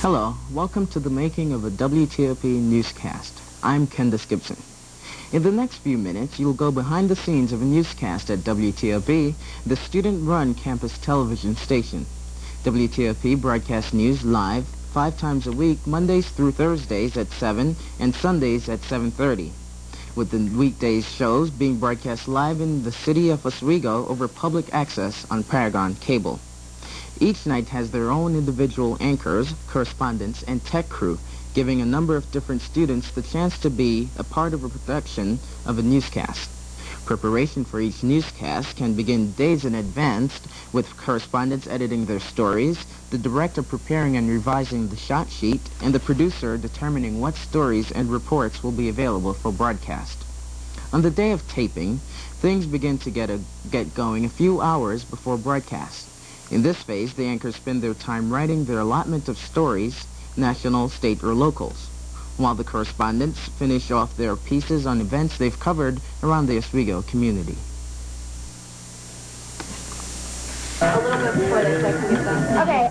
Hello, welcome to the making of a WTOP newscast. I'm Candace Gibson. In the next few minutes, you'll go behind the scenes of a newscast at WTOP, the student-run campus television station. WTOP broadcasts news live 5 times a week, Mondays through Thursdays at 7 and Sundays at 7:30, with the weekdays shows being broadcast live in the city of Oswego over public access on Paragon Cable. Each night has their own individual anchors, correspondents, and tech crew, giving a number of different students the chance to be a part of a production of a newscast. Preparation for each newscast can begin days in advance, with correspondents editing their stories, the director preparing and revising the shot sheet, and the producer determining what stories and reports will be available for broadcast. On the day of taping, things begin to get going a few hours before broadcast. In this phase, the anchors spend their time writing their allotment of stories, national, state, or locals, while the correspondents finish off their pieces on events they've covered around the Oswego community. A little bit before they like to get done. Okay,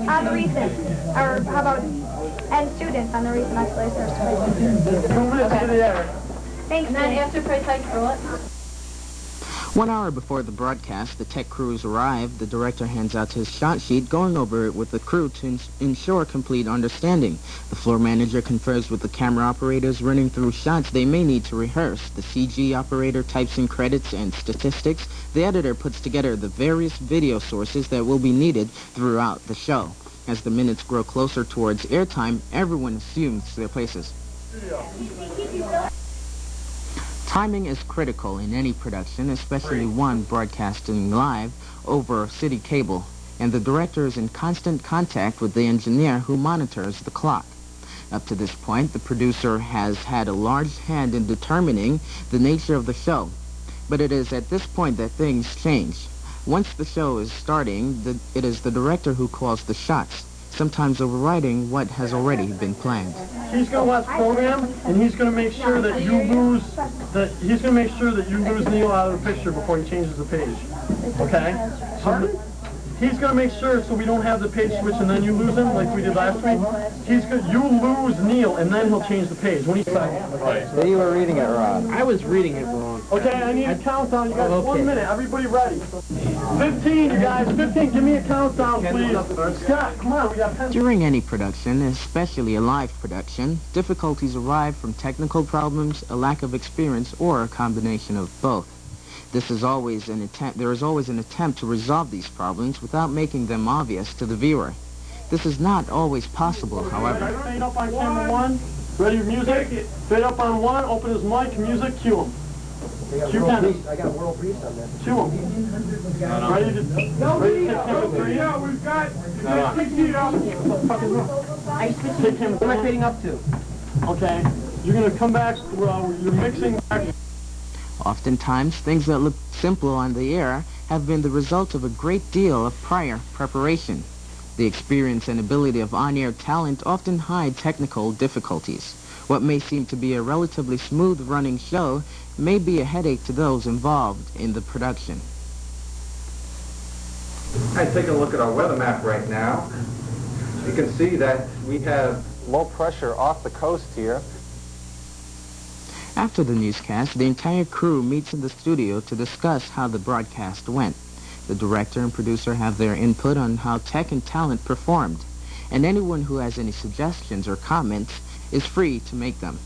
on the recent, or how about, and students on the recent escalator first. Okay. Thanks, and then after price hike for what? 1 hour before the broadcast, the tech crews arrive. The director hands out his shot sheet, going over it with the crew to ensure complete understanding. The floor manager confers with the camera operators, running through shots they may need to rehearse. The CG operator types in credits and statistics. The editor puts together the various video sources that will be needed throughout the show. As the minutes grow closer towards airtime, everyone assumes their places. Timing is critical in any production, especially one broadcasting live over city cable, and the director is in constant contact with the engineer who monitors the clock. Up to this point, the producer has had a large hand in determining the nature of the show, but it is at this point that things change. Once the show is starting, it is the director who calls the shots, sometimes overriding what has already been planned. He's going to watch the program, and he's going to make sure that you lose Neil out of the picture before he changes the page. Okay? So he's going to make sure so we don't have the page switch and then you lose him like we did last week. You lose Neil, and then he'll change the page. When he right. So you were reading it wrong. I was reading it wrong. Okay, I need a countdown. You guys, 1 minute. Everybody ready? 15, you guys. 15. Give me a countdown, please. Scott, come on. We got 10. During any production, especially a live production, difficulties arise from technical problems, a lack of experience, or a combination of both. There is always an attempt to resolve these problems without making them obvious to the viewer. This is not always possible, however. Fade up on camera 1. Ready for music? Fade up on 1. Open his mic. Music. Cue him. Cue Kenneth. I got world beast on that. Cue him. Ready to take camera 3? Yeah, we've got 60 up. Take camera 3. What am I fading up to? Okay. You're going to come back. You're mixing back. Oftentimes, things that look simple on the air have been the result of a great deal of prior preparation. The experience and ability of on-air talent often hide technical difficulties. What may seem to be a relatively smooth-running show may be a headache to those involved in the production. I'm taking a look at our weather map right now. You can see that we have low pressure off the coast here. After the newscast, the entire crew meets in the studio to discuss how the broadcast went. The director and producer have their input on how tech and talent performed, and anyone who has any suggestions or comments is free to make them.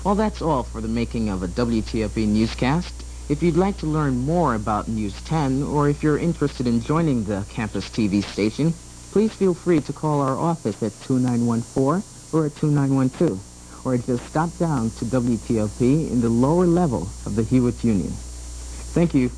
Well, that's all for the making of a WTOP newscast. If you'd like to learn more about News 10, or if you're interested in joining the campus TV station, please feel free to call our office at 2914 or at 2912. Or just stop down to WTOP in the lower level of the Hewitt Union. Thank you.